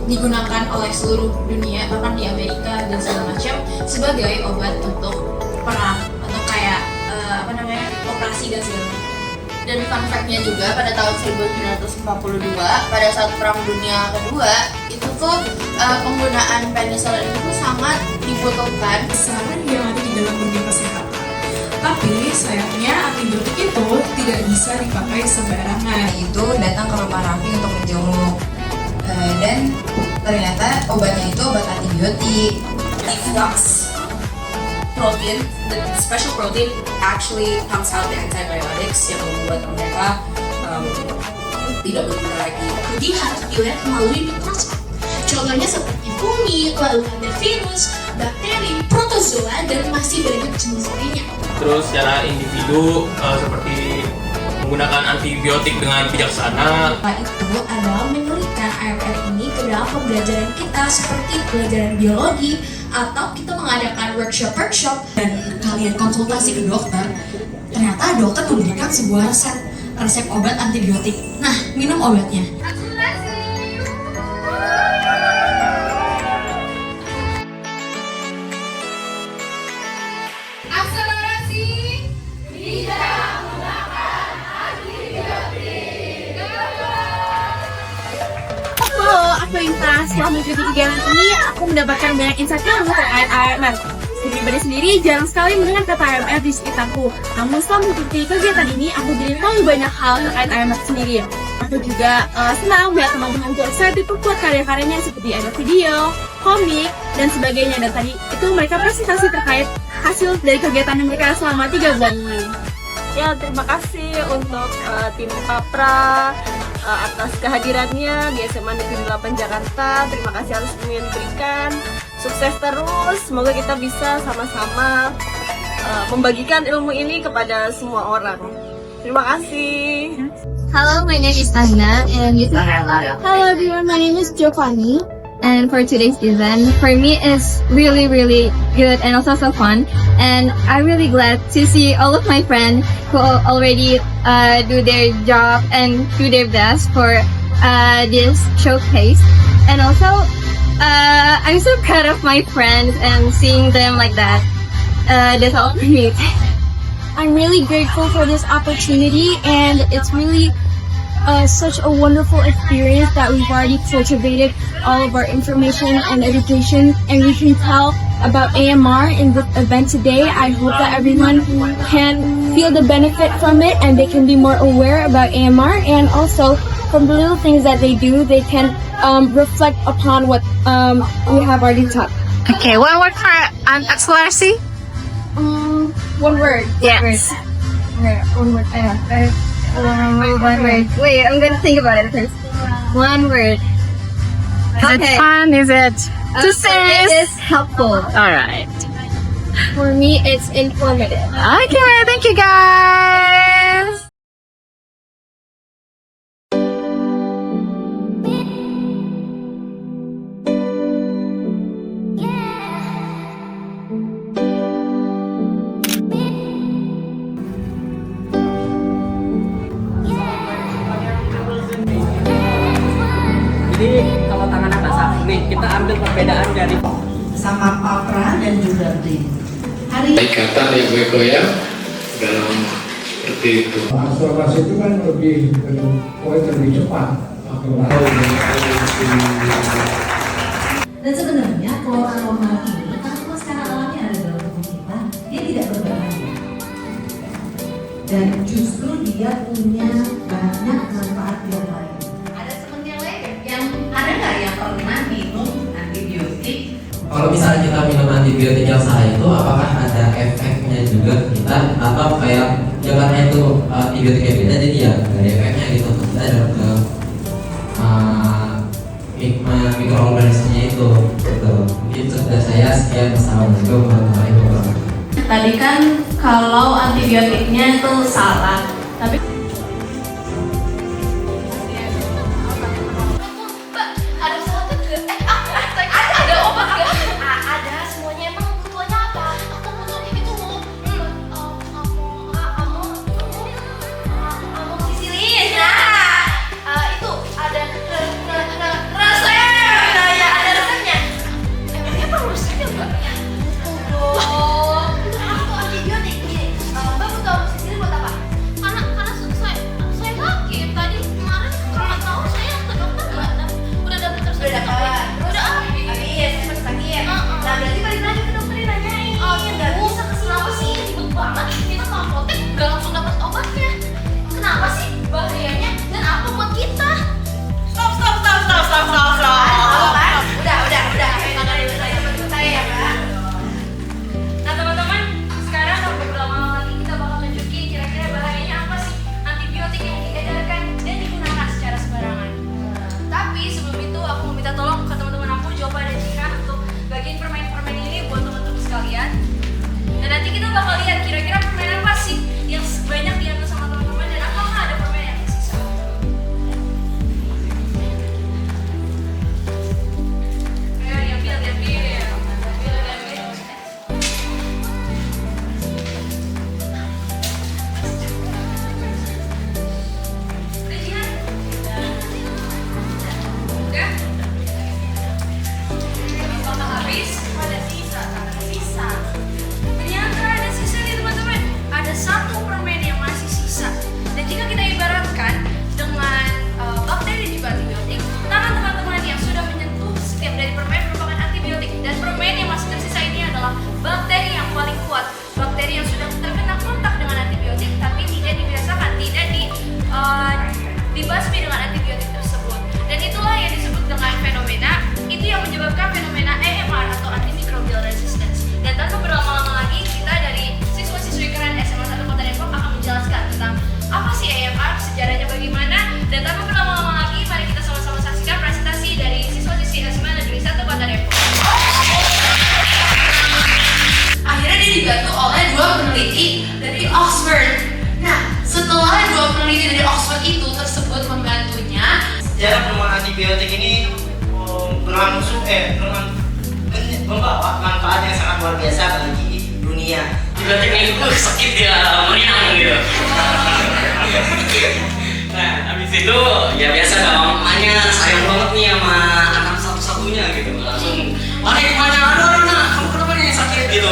digunakan oleh seluruh dunia, bahkan di Amerika dan segala macam, sebagai obat untuk perang atau kayak operasi dan segala macam. Dan fun fact-nya juga pada tahun 1942 pada saat Perang Dunia Kedua itu tuh penggunaan penicillin itu sangat dibutuhkan Saran yang ada di dalam dunia kesehatan. Tapi sayangnya antibiotik itu tidak bisa dipakai sembarangan. Itu datang ke rumah Raffi untuk menjenguk. Dan ternyata obatnya itu obat antibiotik. Flux protein, the special protein actually comes out the antibiotics yang membuat mereka tidak berguna lagi. Jadi harus dilihat melalui mikroskop. Contohnya seperti bumi, lalu ada virus, bakteri, protozoa, dan masih banyak jenis lainnya. Terus secara individu seperti menggunakan antibiotik dengan bijaksana. Itu adalah menyelipkan AMR ini ke dalam pembelajaran kita seperti pelajaran biologi atau kita mengadakan workshop Dan kalian konsultasi ke dokter, ternyata dokter memberikan sebuah resep obat antibiotik. Nah, minum obatnya. Halo, aku Intan. Setelah mengikuti kegiatan ini, aku mendapatkan banyak insight baru terkait AMR. Dari pribadi sendiri, jarang sekali mendengar kata AMR di sekitarku. Namun setelah mengikuti kegiatan ini, aku jadi tahu banyak hal terkait AMR sendiri. Aku juga senang melihat teman-temanku excited membuat karya-karyanya seperti ada video, komik, dan sebagainya. Dan tadi itu mereka presentasi terkait hasil dari kegiatan mereka selama 3 bulan ini. Ya, terima kasih untuk tim Papra atas kehadirannya di SMA Negeri 8 Jakarta. Terima kasih atas ilmu yang diberikan. Sukses terus, semoga kita bisa sama-sama membagikan ilmu ini kepada semua orang. Terima kasih. Hello, my name is Anna, and hello everyone, my name is Giovanni. And for today's event, for me it's really good and also so fun. And I'm really glad to see all of my friends who already do their job and do their best for this showcase. And also, I'm so proud of my friends and seeing them like that. That's all for me. I'm really grateful for this opportunity, and it's really such a wonderful experience that we've already cultivated all of our information and education, and we can tell about AMR in this event today. I hope that everyone can feel the benefit from it and they can be more aware about AMR, and also from the little things that they do, they can reflect upon what we have already taught. Okay, one word for accelerasi? One word. Yes. One word. One word. Wait, I'm gonna think about it first. One word. Is it fun? Is it too serious? It is helpful. Alright. For me, it's informative. Okay, thank you guys! Jadi kalau tangannya basah, nih kita ambil perbedaan dari Sama Papra dan juga Brin. Hari Ikatan yang goyang dalam seperti itu. Akselerasi itu kan lebih cepat. Dan sebenarnya flora normal ini karena secara alami ada dalam tubuh kita, dia tidak berbahaya. Dan justru dia punya banyak manfaat yang lain. Ada temen yang lain yang ada nggak yang pernah minum antibiotik? Kalau misalnya kita minum antibiotik yang salah itu, apakah ada efeknya juga ke kita atau kayak ya karena itu antibiotiknya beda jadi ya nggak ada efeknya gitu? Kita dapat ke mikroorganismenya itu gitu. Mungkin sudah saya sekian wassalamualaikum warahmatullahi wabarakatuh. Tadi kan kalau antibiotiknya itu salah, tapi Ada pesawat ke? Ada obat gak? Ada, semuanya. Emang ketuanya apa? Aku butuh itu loh. Amoxicillin. Nah, itu ada resep. kita bakal lihat kira-kira permen apa sih yang banyak diambil sama teman-teman dan apakah ada permen yang tersisa. Ayo diambil. Udah Jihan? Udah? Apakah habis? Ada sisa. Ternyata ada sisa nih teman-teman. Ada 1 permen yang masih sisa. Dan jika kita ibaratkan dengan bakteri juga antibiotik, tangan teman-teman yang sudah menyentuh setiap dari permen merupakan antibiotik. Dan permen yang masih tersisa ini adalah bakteri yang paling kuat. Bakteri yang sudah terkena kontak dengan antibiotik tapi tidak dibiasakan, tidak dibasmi dengan antibiotik tersebut. Dan itulah yang disebut dengan fenomena, itu yang menyebabkan fenomena AMR atau antimicrobial resistance. Dan tanpa berlama-lama lagi, kita dari siswa-siswi keren SMA 1 Kota Depok akan menjelaskan tentang apa sih AMR, sejarahnya bagaimana. Dan tanpa berlama-lama lagi, mari kita sama-sama saksikan presentasi dari siswa-siswi SMA Negeri 1 Kota Depok. Akhirnya dia dibantu oleh 2 peneliti dari Oxford. Nah, setelah 2 peneliti dari Oxford itu tersebut membantunya, sejarah penemuan antibiotik ini membawa manfaat yang sangat luar biasa bagi dunia. Antibiotik itu sakit ya, meriang gitu. Nah, habis itu ya biasa dong, emaknya sayang banget nih sama anak satu-satunya gitu. Langsung, mana kemana? Aduh, kamu kenapa nih sakit gitu?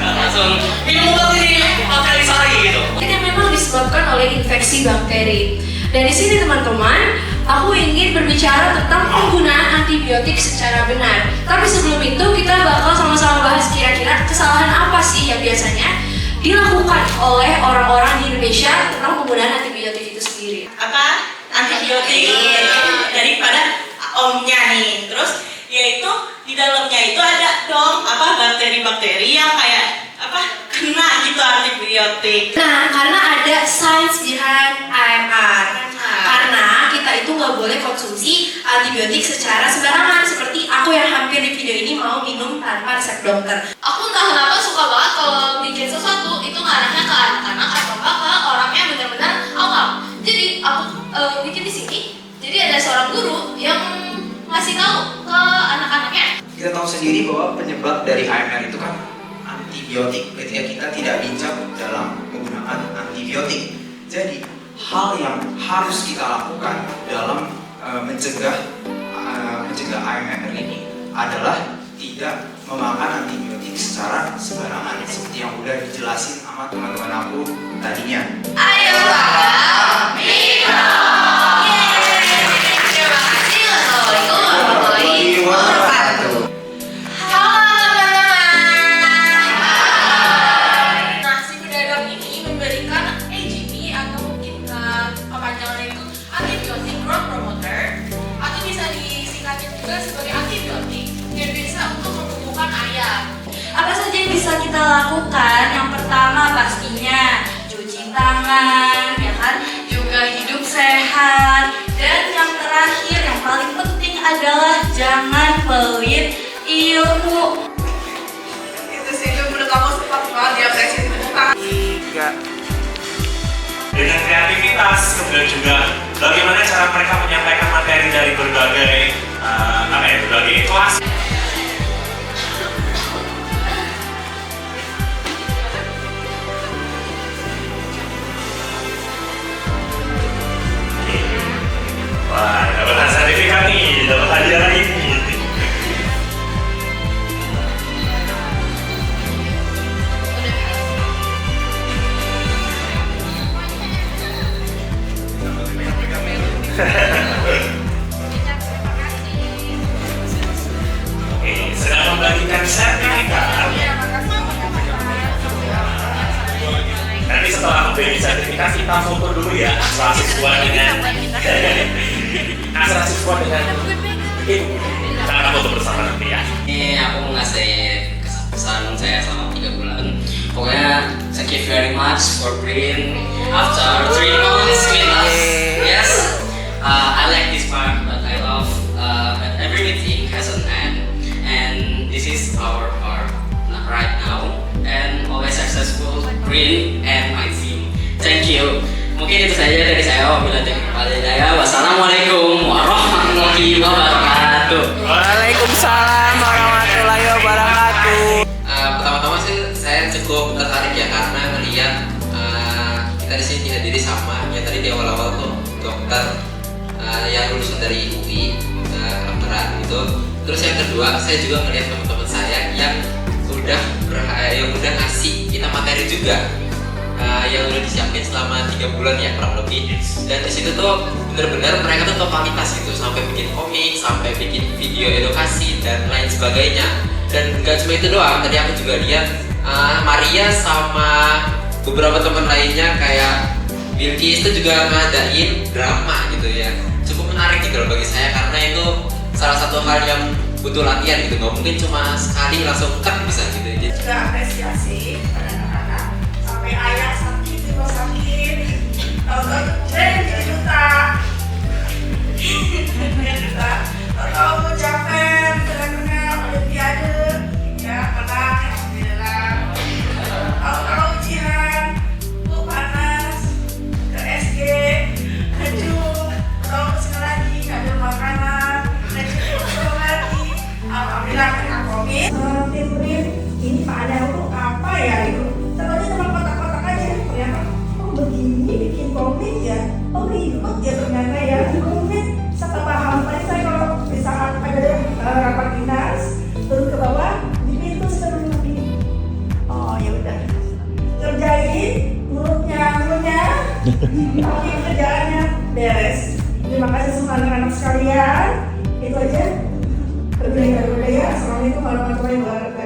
Langsung, minum obat ini, bakteri sari gitu. Ini memang disebabkan oleh infeksi bakteri. Dari sini teman-teman, aku ingin berbicara tentang penggunaan antibiotik secara benar. Tapi sebelum itu kita bakal sama-sama bahas kira-kira kesalahan apa sih yang biasanya dilakukan oleh orang-orang di Indonesia tentang penggunaan antibiotik itu sendiri. Apa? Antibiotik daripada omnya nih. Terus yaitu di dalamnya itu ada dong apa bakteri-bakteri yang kayak apa kena gitu antibiotik. Nah, karena ada science behind AMR. Karena kita itu nggak boleh konsumsi antibiotik secara sembarangan. Seperti aku yang hampir di video ini mau minum tanpa resep dokter. Aku entah kenapa suka banget kalau bikin sesuatu itu ngarahnya ke anak-anak atau ke orang yang benar-benar awam. Jadi aku bikin di sini. Jadi ada seorang guru yang ngasih tahu ke anak-anaknya. Kita tahu sendiri bahwa penyebab dari AMR itu kan antibiotik. Ketika kita tidak bijak dalam menggunakan antibiotik. Jadi hal yang harus kita lakukan dalam mencegah AMR ini adalah tidak memakan antibiotik secara sembarangan seperti yang udah dijelasin sama teman-teman aku tadinya. Ayo minum. Terima kasih. Wassalamualaikum warahmatullahi wabarakatuh. Halo teman-teman. Nah, si pedagang ini memberikan AGP atau mungkin kepanjangannya itu antibiotic growth promoter atau bisa disingkatkan juga sebagai antibiotik yang bisa untuk menumbuhkan ayam. Apa saja yang bisa kita lakukan? Yang pertama pastinya cuci tangan, ya kan? Juga hidup sehat. Dan yang terakhir yang paling penting adalah jangan pelit ilmu. Itu sih itu menurut aku sempat banget ya presiden bukan. Dengan kreativitas, kemudian juga bagaimana cara mereka menyampaikan materi dari berbagai kelas. Wah, dapat sertifikat nih, dapat hadiah lagi nih. Oke, sedang membagikan sertifikat. Nanti setelah memberi sertifikat kita foto dulu ya siswa dengan siswa dengan ibu. Kita akan foto bersama nanti ya. Ini aku mau ngasih kesan saya selama 3 bulan. Pokoknya thank you very much for being after 3 months with us. Yes, I like this part, but I love that every meeting has an end, and this is our part right now. And Green and my team. Thank you. Mungkin itu saja dari saya. Wassalamualaikum warahmatullahi wabarakatuh. Waalaikumsalam warahmatullahi wabarakatuh. Pertama-tama sih saya cukup tertarik ya karena melihat kita di sini dihadiri sama ya tadi di awal-awal tuh dokter yang lulusan dari UI kedokteran gitu. Terus yang kedua saya juga melihat teman-teman saya yang udah ngasih kita materi juga yang udah disiapin selama 3 bulan ya kurang lebih. Dan di situ tuh bener-bener mereka tuh totalitas gitu sampai bikin komik, sampai bikin video edukasi dan lain sebagainya. Dan gak cuma itu doang, tadi aku juga lihat Maria sama beberapa teman lainnya kayak Bilkis itu juga ngadain drama gitu ya. Cukup menarik gitu loh bagi saya karena itu salah satu hal yang butuh latihan gitu, nggak mungkin cuma sekali langsung cut bisa gitu. Juga apresiasi pada anak-anak sampai ayah sakit juga sakit, tahu-tahu jadi juta, tahu-tahu capek benar-benar olimpiade ya menang alhamdulillah, tahu-tahu ujian panas ke SG aduh, tahu sekali lagi nggak ada makanan lagi alhamdulillah kena komik. Ini Pak Ada itu apa ya itu? Contohnya cuma kotak-kotak aja. Ternyata oh begini bikin komik ya. Oh ribet ya ternyata ya. Komik saya paham. Tadi saya kalau misalkan ada rapat dinas turun ke bawah di pintu sudah begini. Oh ya udah. Kerjain menurutnya tapi kerjaannya beres. Terima kasih semua anak-anak sekalian. Itu aja. Berbeda-beda ya. Assalamualaikum warahmatullahi wabarakatuh.